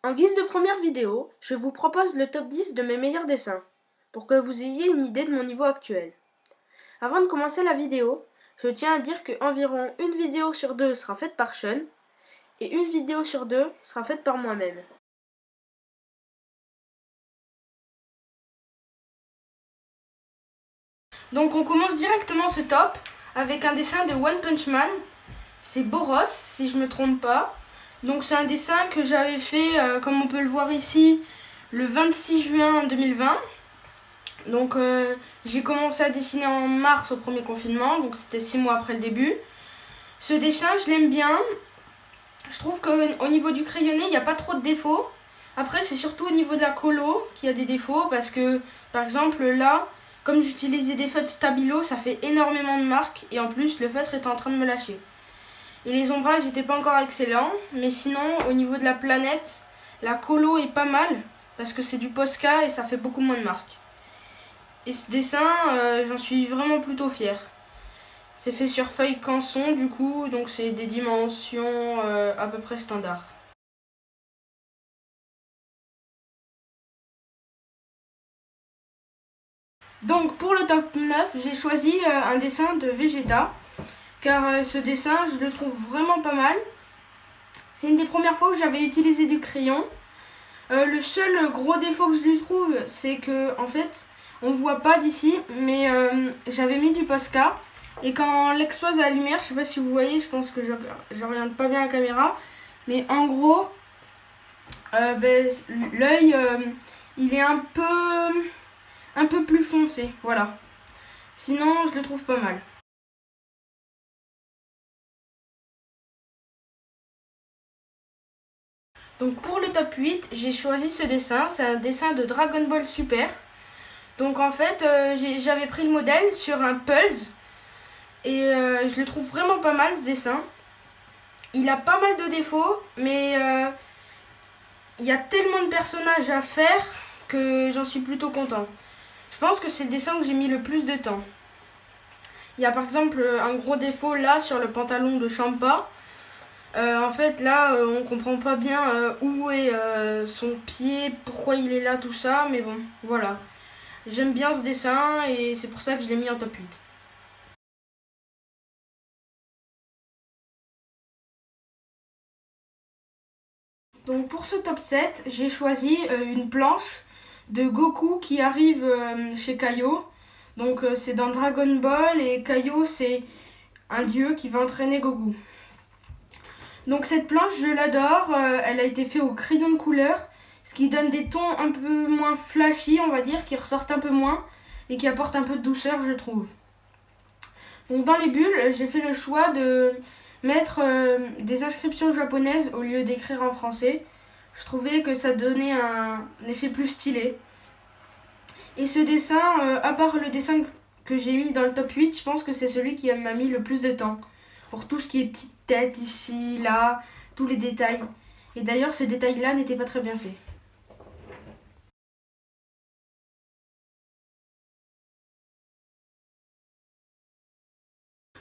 En guise de première vidéo, je vous propose le top 10 de mes meilleurs dessins, pour que vous ayez une idée de mon niveau actuel. Avant de commencer la vidéo, je tiens à dire qu'environ une vidéo sur deux sera faite par Sean, et une vidéo sur deux sera faite par moi-même. Donc on commence directement ce top avec un dessin de One Punch Man. C'est Boros, si je me trompe pas. Donc c'est un dessin que j'avais fait, comme on peut le voir ici, le 26 juin 2020. Donc j'ai commencé à dessiner en mars au premier confinement, donc c'était 6 mois après le début. Ce dessin, je l'aime bien. Je trouve qu'au niveau du crayonné, il n'y a pas trop de défauts. Après, c'est surtout au niveau de la colo qu'il y a des défauts, parce que, par exemple, là, comme j'utilisais des feutres Stabilo, ça fait énormément de marques, et en plus, le feutre est en train de me lâcher. Et les ombrages n'étaient pas encore excellents, mais sinon, au niveau de la planète, la colo est pas mal, parce que c'est du Posca et ça fait beaucoup moins de marques. Et ce dessin, j'en suis vraiment plutôt fière. C'est fait sur feuille canson du coup, donc c'est des dimensions à peu près standards. Donc pour le top 9, j'ai choisi un dessin de Vegeta, car ce dessin, je le trouve vraiment pas mal. C'est une des premières fois où j'avais utilisé du crayon. Le seul gros défaut que je lui trouve, c'est que en fait, on voit pas d'ici, mais j'avais mis du Posca. Et quand on l'expose à la lumière, je sais pas si vous voyez, je pense que je regarde pas bien la caméra, mais en gros, l'œil, il est un peu plus foncé, voilà. Sinon, je le trouve pas mal. Donc pour le top 8, j'ai choisi ce dessin, c'est un dessin de Dragon Ball Super. Donc en fait, j'avais pris le modèle sur un Pulse, et je le trouve vraiment pas mal ce dessin. Il a pas mal de défauts, mais il y a tellement de personnages à faire que j'en suis plutôt content. Je pense que c'est le dessin où j'ai mis le plus de temps. Il y a par exemple un gros défaut là sur le pantalon de Champa. En fait là on comprend pas bien où est son pied, pourquoi il est là, tout ça, mais bon, voilà. J'aime bien ce dessin et c'est pour ça que je l'ai mis en top 8. Donc pour ce top 7, j'ai choisi une planche de Goku qui arrive chez Kaio. Donc c'est dans Dragon Ball et Kaio c'est un dieu qui va entraîner Goku. Donc cette planche je l'adore, elle a été faite au crayon de couleur, ce qui donne des tons un peu moins flashy on va dire, qui ressortent un peu moins et qui apportent un peu de douceur je trouve. Donc dans les bulles, j'ai fait le choix de mettre des inscriptions japonaises au lieu d'écrire en français. Je trouvais que ça donnait un effet plus stylé. Et ce dessin, à part le dessin que j'ai mis dans le top 8, je pense que c'est celui qui m'a mis le plus de temps. Pour tout ce qui est petite tête ici, là, tous les détails. Et d'ailleurs, ce détail-là n'était pas très bien fait.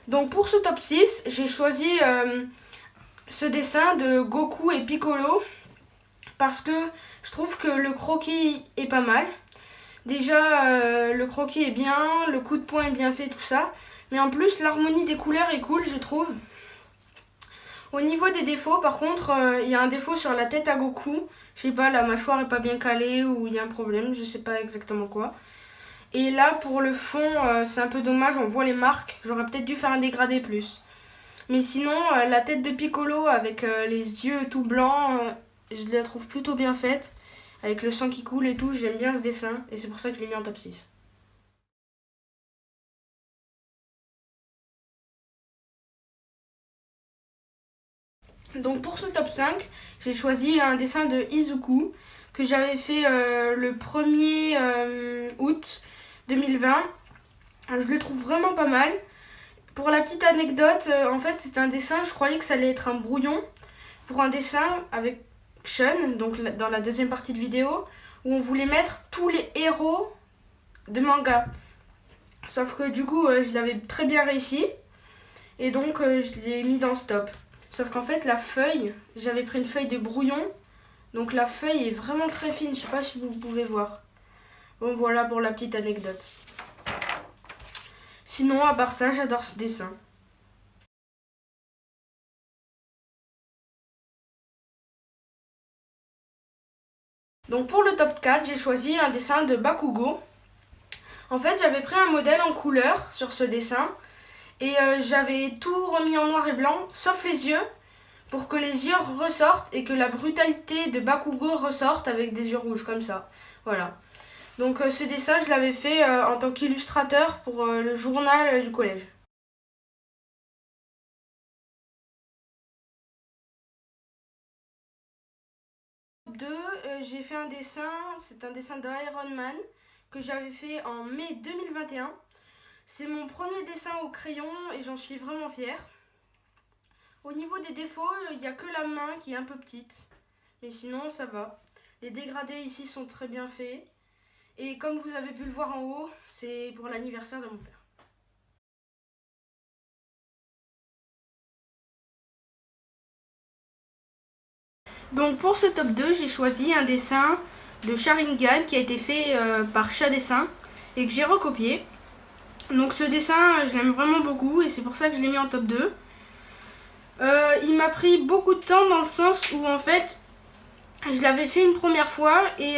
Donc pour ce top 6, j'ai choisi ce dessin de Goku et Piccolo parce que je trouve que le croquis est pas mal. Déjà, le croquis est bien, le coup de poing est bien fait, tout ça. Mais en plus, l'harmonie des couleurs est cool, je trouve. Au niveau des défauts, par contre, il y a un défaut sur la tête à Goku. Je sais pas, la mâchoire est pas bien calée ou il y a un problème, je sais pas exactement quoi. Et là, pour le fond, c'est un peu dommage, on voit les marques. J'aurais peut-être dû faire un dégradé plus. Mais sinon, la tête de Piccolo avec les yeux tout blancs, je la trouve plutôt bien faite. Avec le sang qui coule et tout, j'aime bien ce dessin. Et c'est pour ça que je l'ai mis en top 6. Donc pour ce top 5, j'ai choisi un dessin de Izuku que j'avais fait le 1er août 2020. Je le trouve vraiment pas mal. Pour la petite anecdote, en fait c'est un dessin, je croyais que ça allait être un brouillon pour un dessin avec Sean, donc dans la deuxième partie de vidéo, où on voulait mettre tous les héros de manga. Sauf que du coup, je l'avais très bien réussi, et donc je l'ai mis dans stop. Sauf qu'en fait, la feuille, j'avais pris une feuille de brouillon, Donc la feuille est vraiment très fine, je sais pas si vous pouvez voir. Bon voilà pour la petite anecdote. Sinon à part ça, j'adore ce dessin. Donc pour le top 4, j'ai choisi un dessin de Bakugo. En fait, j'avais pris un modèle en couleur sur ce dessin et j'avais tout remis en noir et blanc, sauf les yeux, pour que les yeux ressortent et que la brutalité de Bakugo ressorte avec des yeux rouges comme ça. Voilà. Donc ce dessin, je l'avais fait en tant qu'illustrateur pour le journal du collège. J'ai fait un dessin, c'est un dessin d'Iron Man que j'avais fait en mai 2021. C'est mon premier dessin au crayon et j'en suis vraiment fière. Au niveau des défauts, il n'y a que la main qui est un peu petite, mais sinon ça va. Les dégradés ici sont très bien faits. Et comme vous avez pu le voir en haut, c'est pour l'anniversaire de mon père. Donc pour ce top 2, j'ai choisi un dessin de Sharingan qui a été fait par Chat Dessin et que j'ai recopié. Donc ce dessin, je l'aime vraiment beaucoup et c'est pour ça que je l'ai mis en top 2. Il m'a pris beaucoup de temps dans le sens où en fait, je l'avais fait une première fois et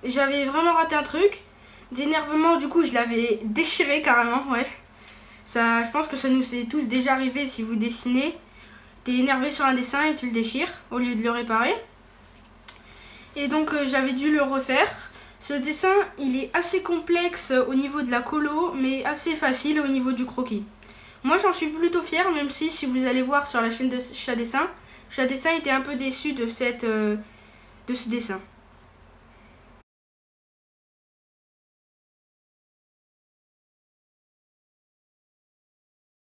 j'avais vraiment raté un truc. D'énervement, du coup, je l'avais déchiré carrément, ouais. Ça, je pense que ça nous est tous déjà arrivé si vous dessinez. T'es énervé sur un dessin et tu le déchires au lieu de le réparer. Et donc j'avais dû le refaire. Ce dessin, il est assez complexe au niveau de la colo, mais assez facile au niveau du croquis. Moi, j'en suis plutôt fière, même si vous allez voir sur la chaîne de Chat Dessin était un peu déçu de ce dessin.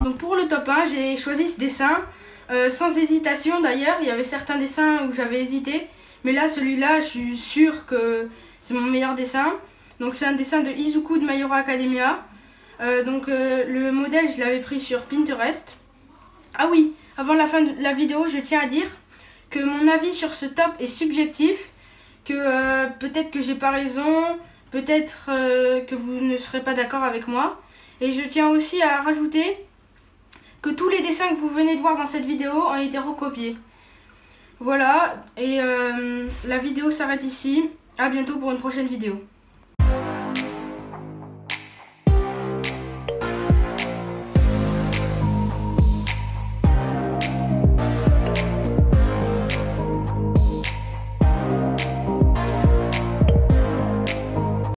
Donc pour le top 1, j'ai choisi ce dessin sans hésitation d'ailleurs. Il y avait certains dessins où j'avais hésité, mais là, celui-là, je suis sûre que c'est mon meilleur dessin. Donc c'est un dessin de Izuku de My Hero Academia. Le modèle, je l'avais pris sur Pinterest. Ah oui, avant la fin de la vidéo, je tiens à dire que mon avis sur ce top est subjectif, que peut-être que j'ai pas raison, peut-être que vous ne serez pas d'accord avec moi. Et je tiens aussi à rajouter que tous les dessins que vous venez de voir dans cette vidéo ont été recopiés. Voilà, et la vidéo s'arrête ici. À bientôt pour une prochaine vidéo.